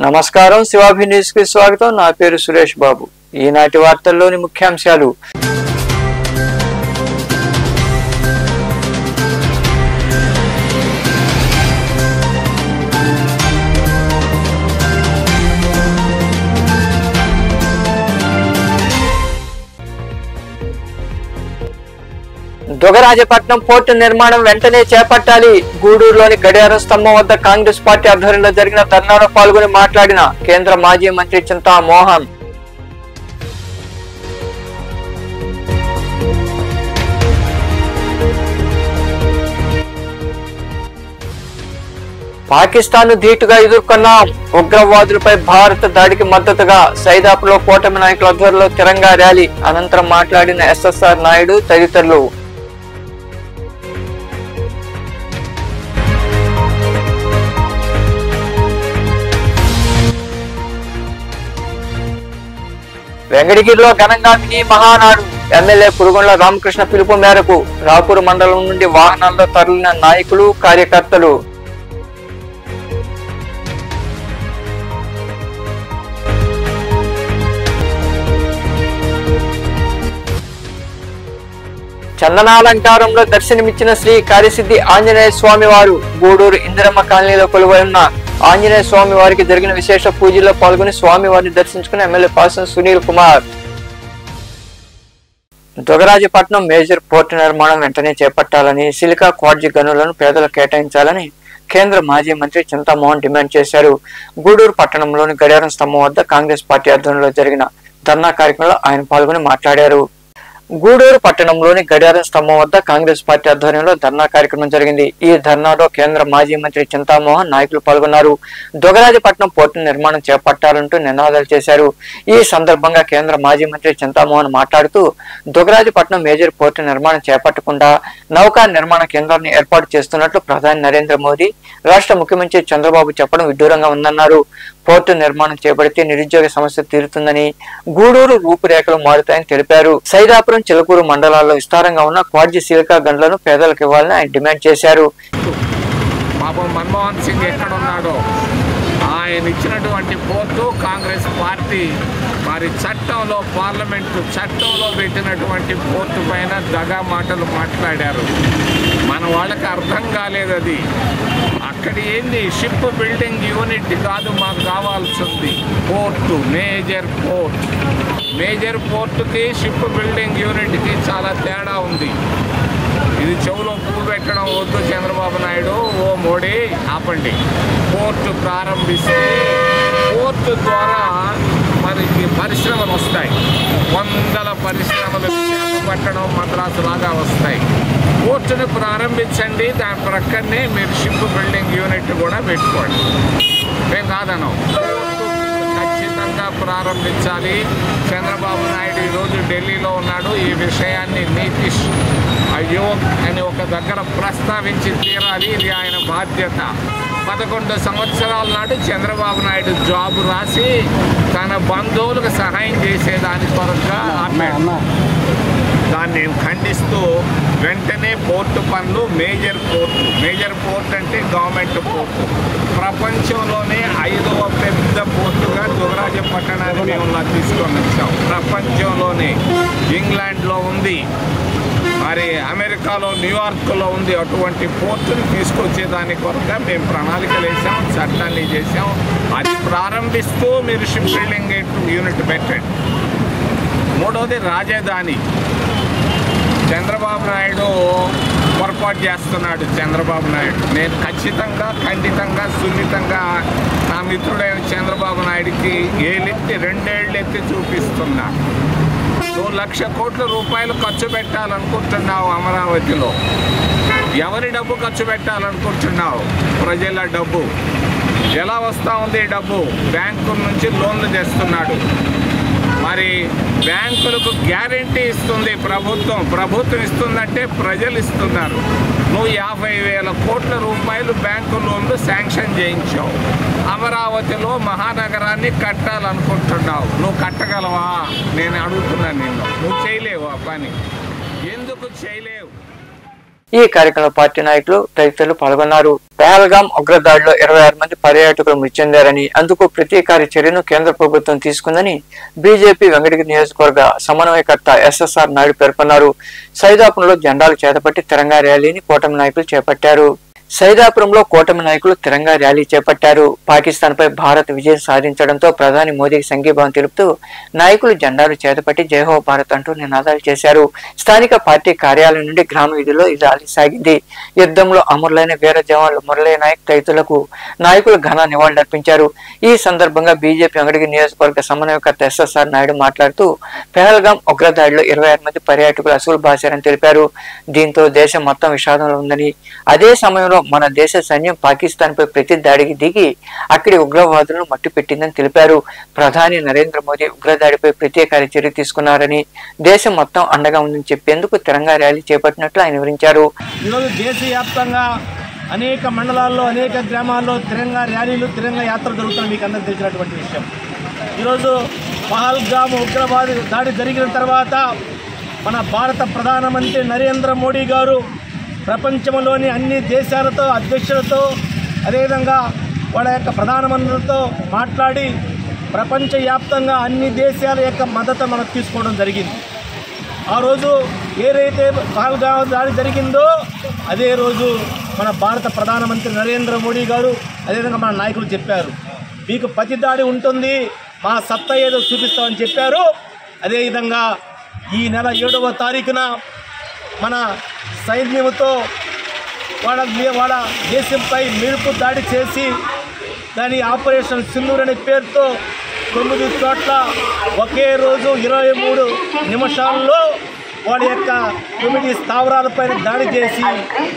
నమస్కారం, శివాభి న్యూస్ కి స్వాగతం. నా పేరు సురేష్ బాబు. ఈనాటి వార్తల్లోని ముఖ్యాంశాలు. దుగరాజపట్నం పోర్టు నిర్మాణం వెంటనే చేపట్టాలి. గూడూరులోని గడియారం స్తంభం వద్ద కాంగ్రెస్ పార్టీ ఆధ్వర్యంలో జరిగిన ధర్నాలో పాల్గొని మాట్లాడిన కేంద్ర మాజీ మంత్రి చింతా మోహన్. పాకిస్తాన్ ధీటుగా ఎదుర్కొన్నాం. ఉగ్రవాదులపై భారత దాడికి మద్దతుగా సైదాపులో కూటమి నాయకుల ఆధ్వర్యంలో తిరంగా ర్యాలీ. అనంతరం మాట్లాడిన ఎస్ఎస్ఆర్ నాయుడు తదితరులు. వెంకటగిరిలో ఘనంగా మినీ మహానాడు. ఎమ్మెల్యే పురుగొండ్ల రామకృష్ణ పిలుపు మేరకు రాపూరు మండలం నుండి వాహనాల్లో తరలిన నాయకులు, కార్యకర్తలు. చందనాలంకారంలో దర్శనమిచ్చిన శ్రీ కార్యసిద్ధి ఆంజనేయ స్వామి వారు. గూడూరు ఇందిరమ్మ కాలనీలో కొలువై ఉన్న ఆంజనేయ స్వామి వారికి జరిగిన విశేష పూజల్లో పాల్గొని స్వామి వారిని దర్శించుకుని MLA Pasam Sunil Kumar. Dugarajapatnam major port నిర్మాణం వెంటనే చేపట్టాలని, సిలికా క్వార్జీ గనులను పేదలకు కేటాయించాలని కేంద్ర మాజీ మంత్రి చింతామోహన్ డిమాండ్ చేశారు. గూడూరు పట్టణంలోని గడియారం స్తంభం వద్ద కాంగ్రెస్ పార్టీ ఆధ్వర్యంలో జరిగిన ధర్నా కార్యక్రమంలో ఆయన పాల్గొని మాట్లాడారు. గూడూరు పట్టణంలోని గడియారం స్తంభం వద్ద కాంగ్రెస్ పార్టీ ఆధ్వర్యంలో ధర్నా కార్యక్రమం జరిగింది. ఈ ధర్నాలో కేంద్ర మాజీ మంత్రి చింతామోహన్, నాయకులు పాల్గొన్నారు. దుగరాజపట్నం పోర్టు నిర్మాణం చేపట్టాలంటూ నినాదాలు చేశారు. ఈ సందర్భంగా కేంద్ర మాజీ మంత్రి చింతామోహన్ మాట్లాడుతూ, దుగరాజపట్నం మేజర్ పోర్టు నిర్మాణం చేపట్టకుండా నౌకా నిర్మాణ కేంద్రాన్ని ఏర్పాటు చేస్తున్నట్లు ప్రధాని నరేంద్ర మోదీ, రాష్ట్ర ముఖ్యమంత్రి చంద్రబాబు చెప్పడం విడ్డూరంగా ఉందన్నారు. పోర్టు నిర్మాణం చేపడితే నిరుద్యోగ సమస్య తీరుతుందని, గూడూరు రూపురేఖలు మారుతాయని తెలిపారు. సైదాపురం, చిలకూరు మండలాల్లో విస్తారంగా ఉన్న క్వార్జీ సిలికా గన్లను పేదలకు ఇవ్వాలని ఆయన డిమాండ్ చేశారు. పాపం మన్మోహన్ సింగ్ ఎక్కడున్నాడో ఆయన ఇచ్చినటువంటి పోర్టు కాంగ్రెస్ పార్టీ మరి చట్టంలో, పార్లమెంటు చట్టంలో పెట్టినటువంటి పోర్టు పైన దగా మాటలు మాట్లాడారు. మన వాళ్ళకి అర్థం కాలేదు. అది అక్కడ ఏంది, షిప్ బిల్డింగ్ యూనిట్ కాదు మాకు కావాల్సింది, పోర్టు, మేజర్ పోర్ట్. మేజర్ పోర్టుకి షిప్ బిల్డింగ్ యూనిట్కి చాలా తేడా ఉంది. ఇది చెవులో పువ్వు పెట్టడం వద్దు చంద్రబాబు నాయుడు. ఓ మోడీ ఆపండి. పోర్టు ప్రారంభిస్తే పోర్టు ద్వారా మనకి పరిశ్రమలు వస్తాయి. వందల పరిశ్రమలు విశాఖపట్నం, మద్రాసు లాగా వస్తాయి. పోర్టును ప్రారంభించండి, దాని ప్రక్కనే మీరు షిప్ బిల్డింగ్ యూనిట్ కూడా పెట్టుకోండి. మేము కాదనం, ఖచ్చితంగా ప్రారంభించాలి. చంద్రబాబు నాయుడు ఈరోజు ఢిల్లీలో ఉన్నాడు. ఈ విషయాన్ని నీతీష్ ఆయోగ్ అని ఒక దగ్గర ప్రస్తావించి తీరాలి. ఇది ఆయన బాధ్యత. 11 సంవత్సరాల నాడు చంద్రబాబు నాయుడు జాబు రాసి తన బంధువులకు సహాయం చేసేదాని కొరగా ఆపాడు. దాన్ని నేను ఖండిస్తూ వెంటనే పోర్టు పనులు, మేజర్ పోర్ట్ అంటే గవర్నమెంట్ పోర్టు, ప్రపంచంలోనే 5వ పెద్ద పోర్టుగా దుగరాజపట్నాన్ని మేము తీసుకొని వచ్చాం. ప్రపంచంలోనే ఇంగ్లాండ్లో ఉంది, మరి అమెరికాలో, న్యూయార్క్లో ఉంది. అటువంటి పోర్టుని తీసుకొచ్చేదాని కొరగా మేము ప్రణాళికలు వేసాం, చట్టాన్ని చేసాం. అది ప్రారంభిస్తూ మీరు షిప్ బిల్డింగ్ యూనిట్ పెట్టండి. మూడవది రాజధాని. చంద్రబాబు నాయుడు పొరపాటు చేస్తున్నాడు. చంద్రబాబు నాయుడు నేను ఖచ్చితంగా, ఖండితంగా, సున్నితంగా నా మిత్రుడైన చంద్రబాబు నాయుడికి ఏలెత్తి, 2 ఏళ్ళు ఎత్తి చూపిస్తున్నా. నువ్వు 1,00,000 కోట్ల రూపాయలు ఖర్చు పెట్టాలనుకుంటున్నావు అమరావతిలో. ఎవరి డబ్బు ఖర్చు పెట్టాలనుకుంటున్నావు? ప్రజల డబ్బు. ఎలా వస్తూ ఉంది ఈ డబ్బు? బ్యాంకుల నుంచి లోన్లు తెస్తున్నాడు. మరి బ్యాంకులకు గ్యారెంటీ ఇస్తుంది ప్రభుత్వం ఇస్తుందంటే ప్రజలు ఇస్తున్నారు. నువ్వు 50,000 కోట్ల రూపాయలు బ్యాంకు లోన్లు శాంక్షన్ చేయించావు. అమరావతిలో మహానగరాన్ని కట్టాలనుకుంటున్నావు. నువ్వు కట్టగలవా? నేను అడుగుతున్నాను నిన్ను. నువ్వు చేయలేవు ఆ పని. ఎందుకు చేయలేవు? ఈ కార్యక్రమంలో పార్టీ నాయకులు తదితరులు పాల్గొన్నారు. పహల్గామ్ ఉగ్రదాడిలో 26 మంది పర్యాటకులు మృతి చెందారని, అందుకు ప్రతీకార చర్యను కేంద్ర ప్రభుత్వం తీసుకుందని బీజేపీ వెంకటగిరి నియోజకవర్గ సమన్వయకర్త SSR నాయుడు పేర్కొన్నారు. సైదాపురంలో జెండాలు చేతపట్టి తిరంగా ర్యాలీని కూటమి నాయకులు చేపట్టారు. సైదాపురంలో కూటమి నాయకులు తిరంగా ర్యాలీ చేపట్టారు. పాకిస్తాన్ పై భారత్ విజయం సాధించడంతో ప్రధాని మోదీకి సంఘీభావం తెలుపుతూ నాయకులు జెండాలు చేతపట్టి జై హో భారత్ అంటూ నినాదాలు చేశారు. స్థానిక పార్టీ కార్యాలయం నుండి గ్రామ వీధిలో ఈ ర్యాలీ సాగింది. యుద్ధంలో అమరులైన వీర జవాన్లు మురళీ నాయక్ తదితరులకు నాయకులు ఘన నివాళులర్పించారు. ఈ సందర్భంగా బీజేపీ వెంకటగిరి నియోజకవర్గ సమన్వయకర్త SSR నాయుడు మాట్లాడుతూ పహల్గామ్ ఉగ్రదాడిలో 26 మంది పర్యాటకులు అసలు బాసారని తెలిపారు. దీంతో దేశం మొత్తం విషాదంలో ఉందని, అదే సమయంలో మన దేశ సైన్యం పాకిస్తాన్ పై ప్రతి దాడికి దిగి అక్కడి ఉగ్రవాదులను మట్టిపెట్టిందని తెలిపారు. ప్రధాని నరేంద్ర మోదీ ఉగ్రదాడిపై ప్రత్యేక చర్య తీసుకున్నారని, దేశం మొత్తం అండగా ఉందని చెప్పేందుకు తిరంగా ర్యాలీ చేపట్టినట్లు ఆయన వివరించారు. ఈరోజు దేశవ్యాప్తంగా అనేక మండలాల్లో అనేక గ్రామాల్లో తిరంగా ర్యాలీలు తిరంగా యాత్రలు జరుగుతున్నాయి. మీకు అందరికీ తెలిసినటువంటి విషయం. ఈరోజు పహల్గామ్ ఉగ్రవాద దాడి జరిగిన తర్వాత మన భారత ప్రధానమంత్రి నరేంద్ర మోడీ గారు ప్రపంచంలోని అన్ని దేశాలతో అధ్యక్షులతో అదేవిధంగా వాళ్ళ యొక్క ప్రధానమంత్రులతో మాట్లాడి ప్రపంచవ్యాప్తంగా అన్ని దేశాల యొక్క మద్దతు మనకు తీసుకోవడం జరిగింది. ఆ రోజు ఏదైతే పహల్గామ్ దాడి జరిగిందో అదే రోజు మన భారత ప్రధానమంత్రి నరేంద్ర మోడీ గారు అదేవిధంగా మన నాయకులు చెప్పారు, మీకు ప్రతి దాడి ఉంటుంది, మా సత్తా ఏదో చూపిస్తామని చెప్పారు. అదేవిధంగా ఈ నెల 7వ తారీఖున మన సైన్యంతో వాళ్ళ దేశంపై మెరుపు దాడి చేసి దాని ఆపరేషన్ సింధూర్ అనే పేరుతో 9 చోట్ల ఒకే రోజు 23 నిమిషాల్లో వాళ్ళ యొక్క 9 స్థావరాలపైన దాడి చేసి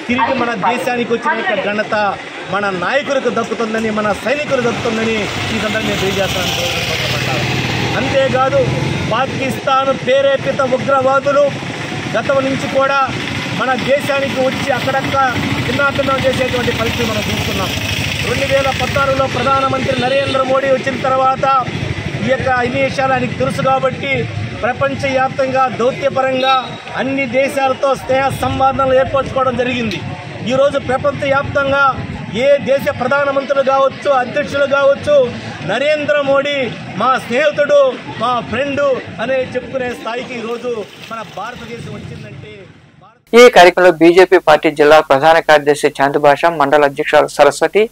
తిరిగి మన దేశానికి వచ్చిన యొక్క ఘనత మన నాయకులకు దక్కుతుందని, మన సైనికులకు దక్కుతుందని ఈ సందర్భంగా తెలియజేస్తాను. అంతేకాదు పాకిస్తాన్ ప్రేరేపిత ఉగ్రవాదులు గతం నుంచి కూడా మన దేశానికి వచ్చి అక్కడక్కడ చిన్నాభిన్నం చేసేటువంటి పరిస్థితి మనం చూస్తున్నాం. 2016లో ప్రధానమంత్రి నరేంద్ర మోడీ వచ్చిన తర్వాత ఈ యొక్క అన్ని విషయాలు ఆయనకు తెలుసు కాబట్టి ప్రపంచవ్యాప్తంగా దౌత్యపరంగా అన్ని దేశాలతో స్నేహ సంబంధాలు ఏర్పరచుకోవడం జరిగింది. ఈరోజు ప్రపంచవ్యాప్తంగా ఏ దేశ ప్రధానమంత్రులు కావచ్చు, అధ్యక్షులు కావచ్చు, నరేంద్ర మోడీ మా స్నేహితుడు, మా ఫ్రెండు అనే చెప్పుకునే స్థాయికి ఈరోజు మన భారతదేశం వచ్చిందంటే. ఈ కార్యక్రమంలో బీజేపీ పార్టీ జిల్లా ప్రధాన కార్యదర్శి చాందుభాష, మండల అధ్యక్షురాలు సరస్వతి,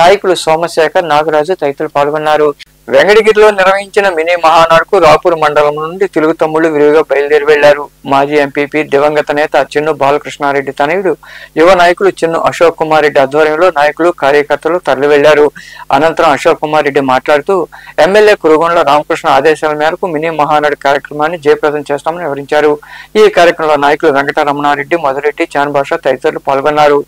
నాయకులు సోమశేఖర్, నాగరాజు తదితరులు పాల్గొన్నారు. వెంకటగిరిలో నిర్వహించిన మినీ మహానాడుకు రాపూర్ మండలం నుండి తెలుగు తమ్ముళ్లు విరివిగా బయలుదేరి వెళ్లారు. మాజీ ఎంపీపీ దివంగత నేత చిన్ను బాలకృష్ణారెడ్డి తనయుడు యువ నాయకులు చిన్ను అశోక్ కుమార్ రెడ్డి ఆధ్వర్యంలో నాయకులు కార్యకర్తలు తరలి వెళ్లారు. అనంతరం అశోక్ కుమార్ రెడ్డి మాట్లాడుతూ ఎమ్మెల్యే కురుగొండ్ల రామకృష్ణ ఆదేశాల మేరకు మినీ మహానాడు కార్యక్రమాన్ని జయప్రదం చేస్తామని వివరించారు. ఈ కార్యక్రమంలో నాయకులు వెంకటరమణారెడ్డి, మధురెడ్డి, చాన్భాష తదితరులు పాల్గొన్నారు.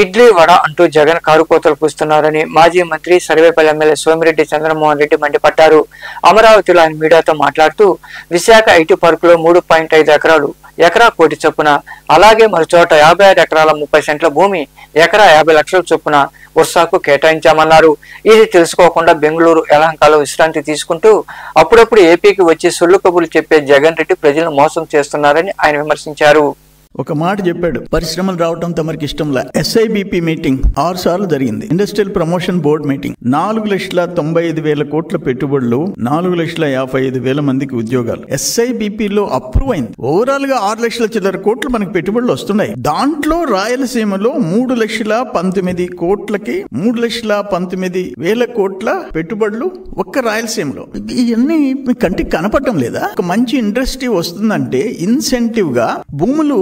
ఇడ్లీ వడ అంటూ జగన్ కారుకోతలు కూస్తున్నారని మాజీ మంత్రి సర్వేపల్లి ఎమ్మెల్యే సోమిరెడ్డి చంద్రమోహన్ రెడ్డి మండిపడ్డారు. అమరావతిలో ఆయన మీడియాతో మాట్లాడుతూ విశాఖ ఐటీ పార్కులో 3.5 ఎకరాలు, ఎకరా కోటి చొప్పున, అలాగే మరోచోట 56 ఎకరాల 30 సెంట్ల భూమి ఎకరా 50 లక్షల చొప్పున ఉర్సాకు కేటాయించామన్నారు. ఇది తెలుసుకోకుండా బెంగళూరు యలహంకలో విశ్రాంతి తీసుకుంటూ అప్పుడప్పుడు ఏపీకి వచ్చి సొల్లు కబుర్లు చెప్పే జగన్ రెడ్డి ప్రజలను మోసం చేస్తున్నారని ఆయన విమర్శించారు. ఒక మాట చెప్పాడు, పరిశ్రమలు రావటం తమరికి ఇష్టంలా. SIBP మీటింగ్ 6 సార్లు జరిగింది. ఇండస్ట్రియల్ ప్రమోషన్ బోర్డు మీటింగ్ 4,95,000 కోట్ల పెట్టుబడులు, 4,55,000 మందికి ఉద్యోగాలు. SIBP లో అప్రూవ్ అయింది. ఓవరాల్ గా 6 లక్షల చిల్లర కోట్లు మనకి పెట్టుబడులు వస్తున్నాయి. దాంట్లో రాయలసీమలో 3,19,000 కోట్లకి 3,19,000 కోట్ల పెట్టుబడులు ఒక్క రాయలసీమలో. ఇవన్నీ కంటికి కనపడటం లేదా? ఒక మంచి ఇండస్ట్రీ వస్తుందంటే ఇన్సెంటివ్ గా భూములు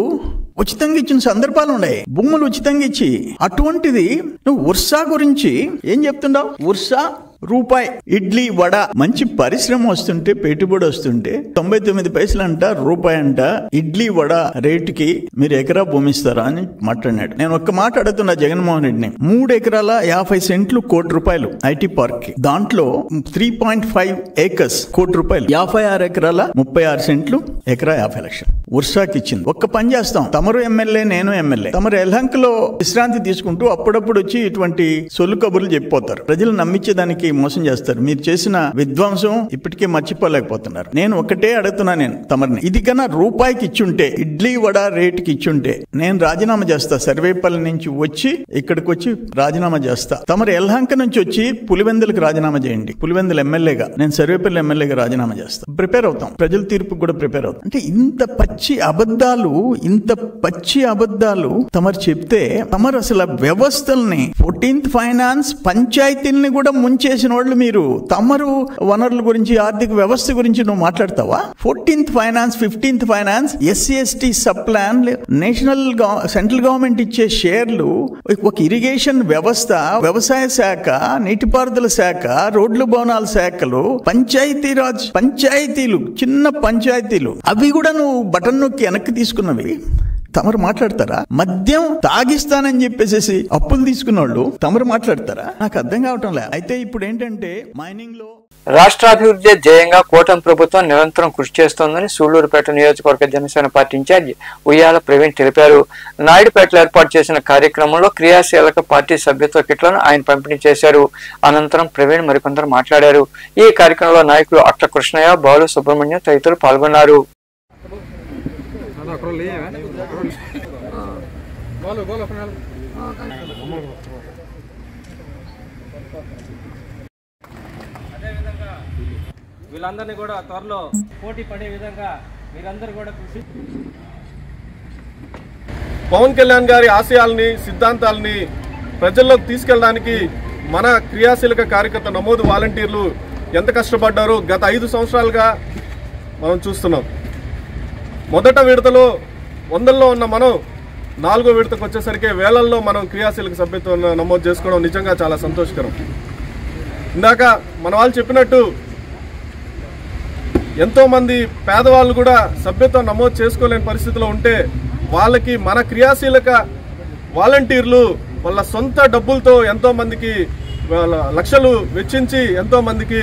ఉచితంగా ఇచ్చిన సందర్భాలు ఉన్నాయి, భూములు ఉచితంగా ఇచ్చి. అటువంటిది నువ్వు ఉర్సా గురించి ఏం చెప్తున్నావు? ఉర్సా రూపాయి ఇడ్లీ వడ, మంచి పరిశ్రమ వస్తుంటే, పెట్టుబడి వస్తుంటే 99 పైసలు అంట, రూపాయి అంట ఇడ్లీ వడ రేటుకి మీరు ఎకరా భూమి ఇస్తారా అని మాట్లాడినాడు. నేను ఒక్క మాట అడుగుతున్నా జగన్మోహన్ రెడ్డిని. 3 ఎకరాల 50 సెంట్లు ₹1,00,00,000 ఐటీ పార్క్ కి, దాంట్లో 3.5 ఏకర్స్ ₹1,00,00,000, 56 ఎకరాల 36 సెంట్లు ఎకరా 50 లక్షలు ఉర్సాకి ఇచ్చింది. ఒక్క పని చేస్తాం, తమరు ఎమ్మెల్యే, నేను ఎమ్మెల్యే, తమరు ఎల్హంకలో విశ్రాంతి తీసుకుంటూ అప్పుడప్పుడు వచ్చి ఇటువంటి సొల్లు కబుర్లు చెప్పిపోతారు, ప్రజలు నమ్మించేదానికి మోసం చేస్తారు. మీరు చేసిన విధ్వంసం ఇప్పటికే మర్చిపోలేకపోతున్నారు. నేను ఒకటే అడుగుతున్నా, నేను తమరిని, ఇది కన్నా రూపాయికి ఇచ్చుంటే, ఇడ్లీ వడ రేటుకి ఇచ్చుంటే నేను రాజీనామా చేస్తా. సర్వేపల్లి నుంచి వచ్చి ఇక్కడికి వచ్చి రాజీనామా చేస్తా. తమరు ఎల్హంక నుంచి వచ్చి పులివెందులకు రాజీనామా చేయండి. పులివెందుల ఎమ్మెల్యేగా, నేను సర్వేపల్లి ఎమ్మెల్యేగా రాజీనామా చేస్తా. ప్రిపేర్ అవుతాం, ప్రజల తీర్పుకు కూడా ప్రిపేర్ అవుతాం. అంటే ఇంత పచ్చి అబద్ధాలు తమరు చెప్తే, తమరు అసలు వ్యవస్థల్ని 14th ఫైనాన్స్ పంచాయతీల్ని కూడా ముంచేసిన వాళ్ళు మీరు. తమరు వనరుల గురించి, ఆర్థిక వ్యవస్థ గురించి నువ్వు మాట్లాడతావా? 14th finance, 15th finance, SC/ST sub plan, central government ఇచ్చే షేర్లు, ఒక ఇరిగేషన్ వ్యవస్థ, వ్యవసాయ శాఖ, నీటిపారుదల శాఖ, రోడ్లు భవనాల శాఖలు, పంచాయతీలు, చిన్న పంచాయతీలు, అవి కూడా నువ్వు బటన్ నొక్కి వెనక్కి తీసుకున్నవి తమరు మాట్లాడతారా? మద్యం తాగిస్తానని చెప్పేసి అప్పులు తీసుకున్న వాళ్ళు తమరు మాట్లాడతారా? నాకు అర్థం కావటం లే. అయితే ఇప్పుడు ఏంటంటే మైనింగ్ లో రాష్ట్రాభివృద్ధి ధ్యేయంగా కూటమి ప్రభుత్వం నిరంతరం కృషి చేస్తోందని సూళ్లూరుపేట నియోజకవర్గ జనసేన పార్టీ ఇన్ఛార్జి ఉయ్యాల ప్రవీణ్ తెలిపారు. నాయుడుపేటలో ఏర్పాటు చేసిన కార్యక్రమంలో క్రియాశీలక పార్టీ సభ్యత్వ కిట్లను ఆయన పంపిణీ చేశారు. అనంతరం ప్రవీణ్ మరికొందరు మాట్లాడారు. ఈ కార్యక్రమంలో నాయకులు అట్ల కృష్ణయ్య, బాలు సుబ్రహ్మణ్యం తదితరులు పాల్గొన్నారు. వీళ్ళందరినీ కూడా త్వరలో పోటీ పడే విధంగా మీరందరూ కూడా కృషి. పవన్ కళ్యాణ్ గారి ఆశయాల్ని, సిద్ధాంతాలని ప్రజల్లోకి తీసుకెళ్ళడానికి మన క్రియాశీలక కార్యకర్త నమోదు వాలంటీర్లు ఎంత కష్టపడ్డారో గత 5 సంవత్సరాలుగా మనం చూస్తున్నాం. మొదట విడతలో 100లో ఉన్న మనం 4వ విడతకు వచ్చేసరికి వేలల్లో మనం క్రియాశీలక సభ్యత్వం నమోదు చేసుకోవడం నిజంగా చాలా సంతోషకరం. ఇందాక మన వాళ్ళు చెప్పినట్టు ఎంతోమంది పేదవాళ్ళు కూడా సభ్యత్వం నమోదు చేసుకోలేని పరిస్థితిలో ఉంటే వాళ్ళకి మన క్రియాశీలక వాలంటీర్లు వాళ్ళ సొంత డబ్బులతో ఎంతోమందికి లక్షలు వెచ్చించి ఎంతోమందికి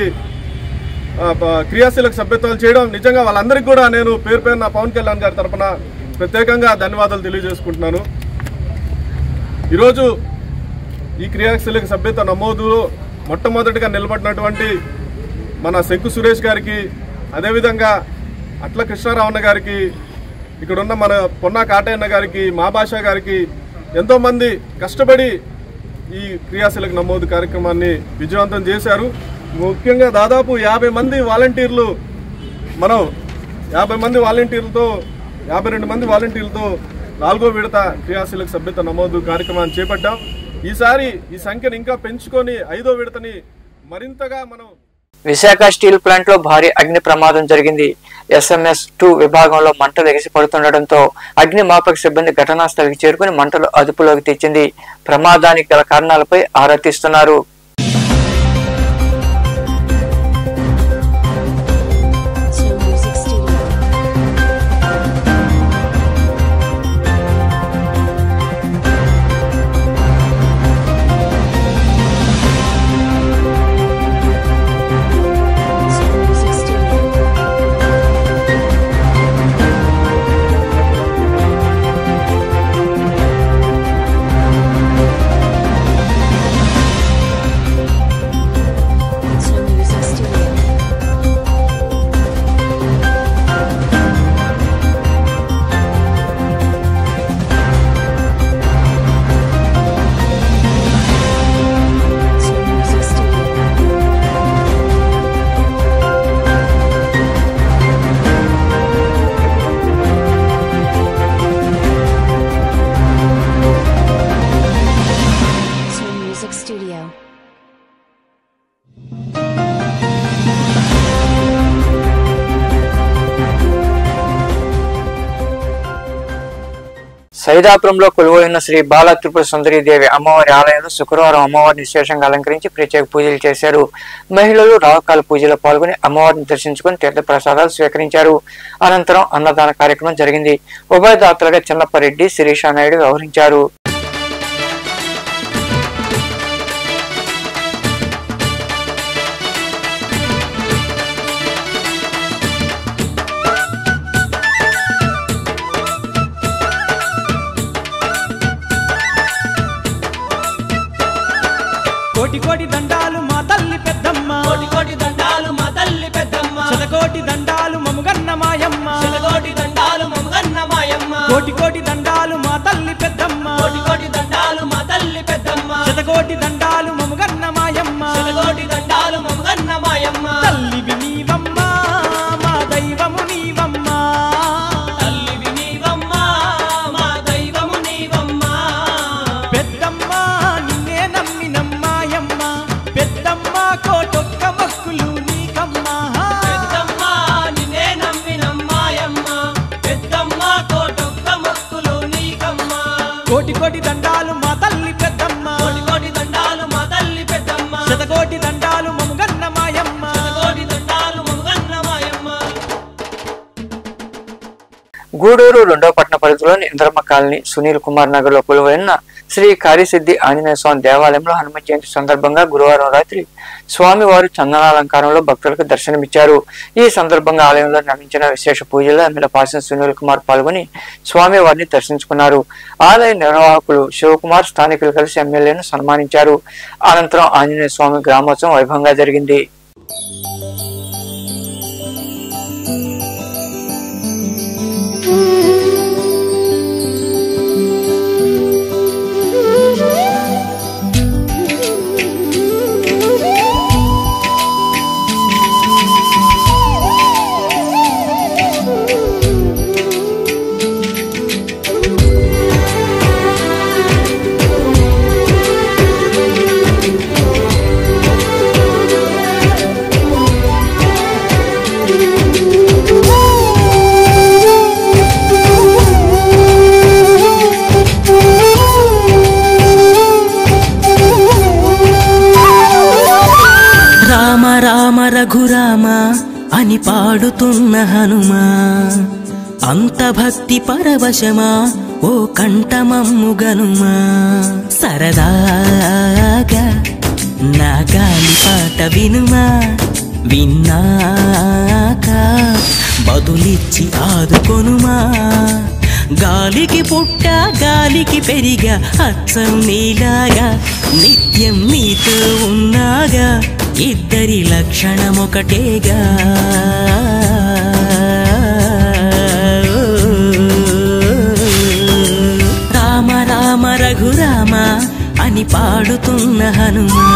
క్రియాశీలక సభ్యత్వాలు చేయడం నిజంగా వాళ్ళందరికీ కూడా నేను పేరున పవన్ కళ్యాణ్ గారి తరఫున ప్రత్యేకంగా ధన్యవాదాలు తెలియజేసుకుంటున్నాను. ఈరోజు ఈ క్రియాశీలక సభ్యత్వ నమోదులో మొట్టమొదటిగా నిలబడినటువంటి మన శంకు సురేష్ గారికి, అదేవిధంగా అట్ల కృష్ణారావణ గారికి, ఇక్కడున్న మన పొన్నా కాటయ్యన్న గారికి, మా భాష గారికి, ఎంతోమంది కష్టపడి ఈ క్రియాశీలక నమోదు కార్యక్రమాన్ని విజయవంతం చేశారు. ముఖ్యంగా దాదాపు 50 మంది వాలంటీర్లు, మనం 52 మంది వాలంటీర్లతో 4వ విడత క్రియాశీలక సభ్యత్వ నమోదు కార్యక్రమాన్ని చేపట్టాం. ఈసారి ఈ సంఖ్యను ఇంకా పెంచుకొని 5వ విడతని మరింతగా మనం. విశాఖ స్టీల్ ప్లాంట్ లో భారీ అగ్ని ప్రమాదం జరిగింది. SMS2 విభాగంలో మంటలు ఎగిసిపడుతుండటంతో అగ్నిమాపక సిబ్బంది ఘటనా స్థలికి చేరుకుని మంటలు అదుపులోకి తెచ్చింది. ప్రమాదానికి గల కారణాలపై ఆరా తీస్తున్నారు. సైదాపురంలో కొలువైన శ్రీ బాల త్రిపుర సుందరీదేవి అమ్మవారి ఆలయంలో శుక్రవారం అమ్మవారిని విశేషంగా అలంకరించి ప్రత్యేక పూజలు చేశారు. మహిళలు రావకాల పూజలో పాల్గొని అమ్మవారిని దర్శించుకుని తీర్థ ప్రసాదాలు స్వీకరించారు. అనంతరం అన్నదాన కార్యక్రమం జరిగింది. ఉభయదాతలుగా చిన్నప్పరెడ్డి, శిరీషా నాయుడు వ్యవహరించారు. కోటి కోటి దండాలు మా తల్లి పెద్దమ్మ, కోటి కోటి దండాలు మా తల్లి పెద్దమ్మ, శతకోటి దండాలు మముగన్న మాయమ్మ, శతకోటి దండాలు మముగన్న మాయమ్మ, కోటి కోటి దండాలు మా తల్లి పెద్దమ్మ, కోటి కోటి దండాలు మా తల్లి పెద్దమ్మ, శతకోటి దండాలు మముగన్న మాయమ్మ, శతకోటి దండాలు మముగన్న మాయమ్మ. తల్లివి నీవమ్మ మా దైవము నీవమ్మ, తల్లివి నీవమ్మ మా దైవము నీవమ్మ, పెద్దమ్మ నిన్నే నమ్మినమ్మ పెద్దమ్మ కోటొక్క మొక్కులు నీకమ్మ, పెద్దమ్మ నిన్నే నమ్మినమ్మాయమ్మ, పెద్దమ్మ కోటొక్క మొక్కులు నీకమ్మ. కోటి కోటి దండాలు మా తల్లి పెద్దమ్మ, కోటి కోటి దండాలు మా తల్లి పెద్దమ్మ, శతకోటి దండాలు మముగన్న మాయమ్మ, శతకోటి దండాలు మముగన్న మాయమ్మ. గూడూరు 2వ పట్టణ పరిధిలోని ఇంద్రమ్మ కాలనీ సునీల్ కుమార్ నగర్ లో కొలువైన శ్రీ కార్యసిద్ధి ఆంజనేయ స్వామి దేవాలయంలో హనుమ జయంతి సందర్భంగా గురువారం రాత్రి స్వామివారు చందనాలంకారంలో భక్తులకు దర్శనమిచ్చారు. ఈ సందర్భంగా ఆలయంలో నిర్వహించిన విశేష పూజలో ఎమ్మెల్యే పాసిన సునీల్ కుమార్ పాల్గొని స్వామివారిని దర్శించుకున్నారు. ఆలయ నిర్వాహకులు శివకుమార్ స్థానికులు కలిసి ఎమ్మెల్యేను సన్మానించారు. అనంతరం ఆంజనేయ స్వామి గ్రామోత్సవం వైభవంగా జరిగింది. రఘురామ అని పాడుతున్న హనుమా, అంత భక్తి పరవశమా ఓ కంఠమమ్ము గనుమా, సరదాగా నా గాలి పాట వినుమా, విన్నాక బదులిచ్చి ఆదుకొనుమా, గాలికి పుట్ట గాలికి పెరిగా అచ్చం నీలాగా నిత్యం నీతో ఉన్నాగా ఇద్దరి లక్షణం ఒకటేగా, రామ రామ రఘురామ అని పాడుతున్న హనుమా,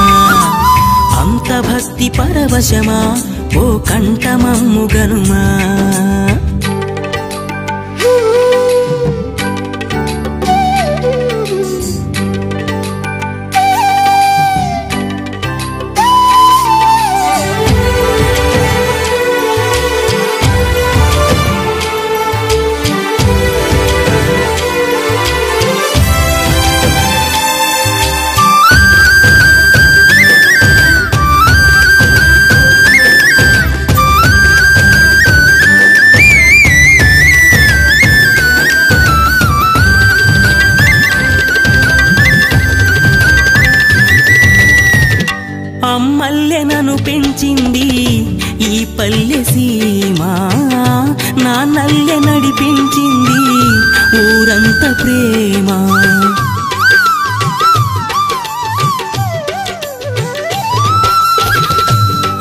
అంత భక్తి పరవశమా ఓ కంఠమమ్ము గనుమా. అమ్మల్లెనను పెంచింది ఈ పల్లె సీమ, నాన్నల్లె నడిపించింది ఊరంత ప్రేమ,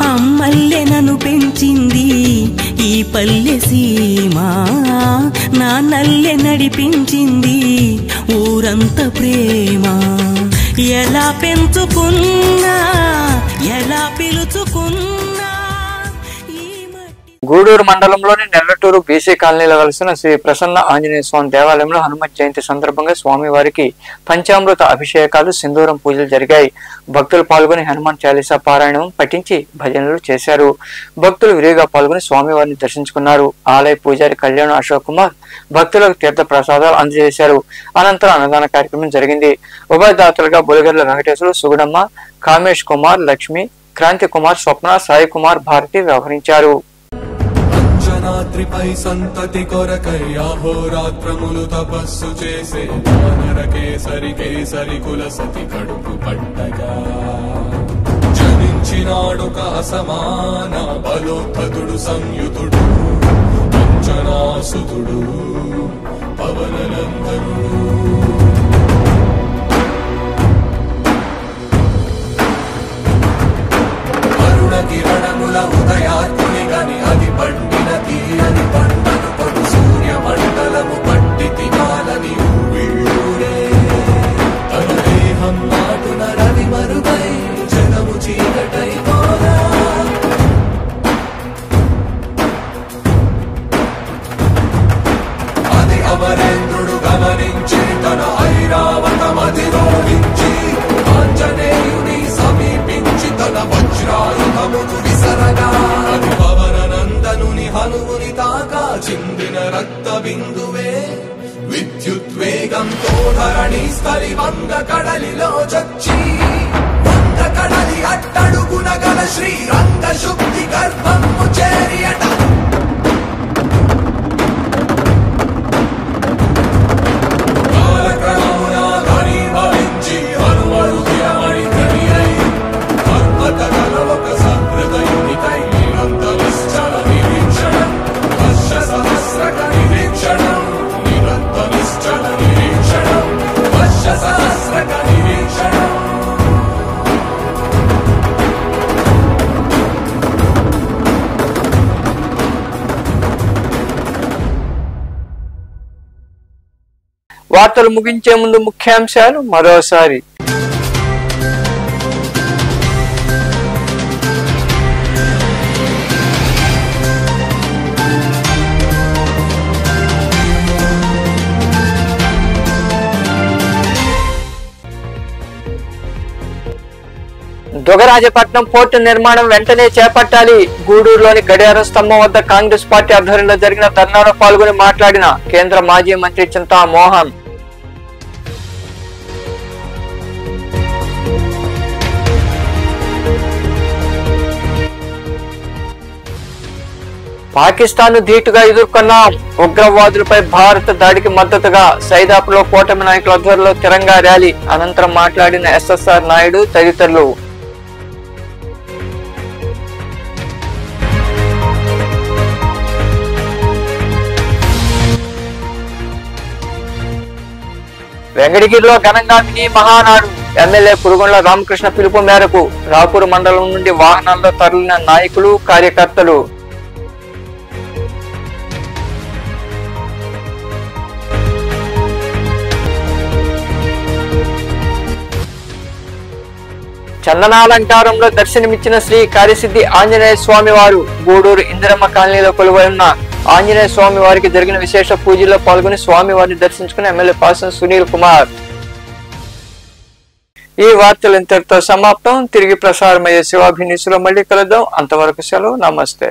అమ్మల్లెనను పెంచింది ఈ పల్లె సీమ, నాన్నల్లె నడిపించింది ఊరంత ప్రేమ, ఎలా పెంచుకున్నా ఎలా పిలుచుకున్నా. గూడూరు మండలంలోని నెల్లటూరు బీసీ కాలనీలో కలిసిన శ్రీ ప్రసన్న ఆంజనేయ స్వామి దేవాలయంలో హనుమత్ జయంతి సందర్భంగా స్వామివారికి పంచామృత అభిషేకాలు, సింధూరం పూజలు జరిగాయి. భక్తులు పాల్గొని హనుమాన్ చాలీసా పారాయణం పఠించి భజనలు చేశారు. భక్తులు విరివిగా పాల్గొని స్వామివారిని దర్శించుకున్నారు. ఆలయ పూజారి కళ్యాణ్ అశోక్ కుమార్ భక్తులకు తీర్థ ప్రసాదాలు అందజేశారు. అనంతరం అన్నదాన కార్యక్రమం జరిగింది. ఉభయదాతలుగా బొలిగర్ల వెంకటేశ్వరు, సుగుడమ్మ, కామేష్ కుమార్, లక్ష్మి, క్రాంతి కుమార్, స్వప్న, సాయి కుమార్, భారతి వ్యవహరించారు. అంజనాద్రిపై సంతతి కొరకై అహోరాత్రములు తపస్సు చేసే వానర కేసరి కేసరి కుల సతి కడుపు పట్టగా జనించినాడొక అసమాన బలోద్ధతుడు సంయుతుడు అంజనాసుతుడు పవననందనుడు. కిరణముల ఉదయాత్ముని గని అది పండిన తీరని పంటను పడు సూర్య మండలము పట్టి తినాలని ఊళ్ళూరే తన దేహం నాటున రవి మరుగై జగము చీకటై పోరా. అది అమరేంద్రుడు గమనించి తన ఐరావతమధిరోహించి ఆంజనేయుని సమీపించి తన వజ్రాయుధమును విసరగా అది పవననందనుని హనుముని తాకా చిందిన రక్త బిందువే విద్యుద్వేగంతో ధరణి స్థలి వంద కడలిలో చచ్చి వంద కడలి అట్టడుగున గల శ్రీరంగ శుద్ధి గర్భము చేరియట. వార్తలు ముగించే ముందు ముఖ్యాంశాలు మరోసారి. దుగరాజపట్నం పోర్టు నిర్మాణం వెంటనే చేపట్టాలి. గూడూరులోని గడియారం స్తంభం వద్ద కాంగ్రెస్ పార్టీ ఆధ్వర్యంలో జరిగిన ధర్నాలో పాల్గొని మాట్లాడిన కేంద్ర మాజీ మంత్రి చింతా మోహన్. పాకిస్తాన్ ధీటుగా ఎదుర్కొన్నాం. ఉగ్రవాదులపై భారత దాడికి మద్దతుగా సైదాపులో కూటమి నాయకుల ఆధ్వర్యంలో తిరంగా ర్యాలీ. అనంతరం మాట్లాడిన ఎస్ఎస్ఆర్ నాయుడు తదితరులు. వెంకటగిరిలో ఘనంగా మినీ మహానాడు. ఎమ్మెల్యే పురుగొండ్ల రామకృష్ణ పిలుపు మేరకు రాపూర్ మండలం నుండి వాహనాల్లో తరలిన నాయకులు, కార్యకర్తలు. చందనాలంకారంలో దర్శనమిచ్చిన శ్రీ కార్యసిద్ధి ఆంజనేయ స్వామి వారు గూడూరు ఇందిరమ్మ కాలనీలో కొలువై ఉన్న ఆంజనేయ స్వామి వారికి జరిగిన విశేష పూజల్లో పాల్గొని స్వామి వారిని దర్శించుకుని ఎమ్మెల్యే పాసం సునీల్ కుమార్. ఈ వార్తలు ఇంతటితో సమాప్తం. తిరిగి ప్రసారమయ్యే శివాభినీసులో మళ్ళీ కలుద్దాం. అంతవరకు సెలవు. నమస్తే.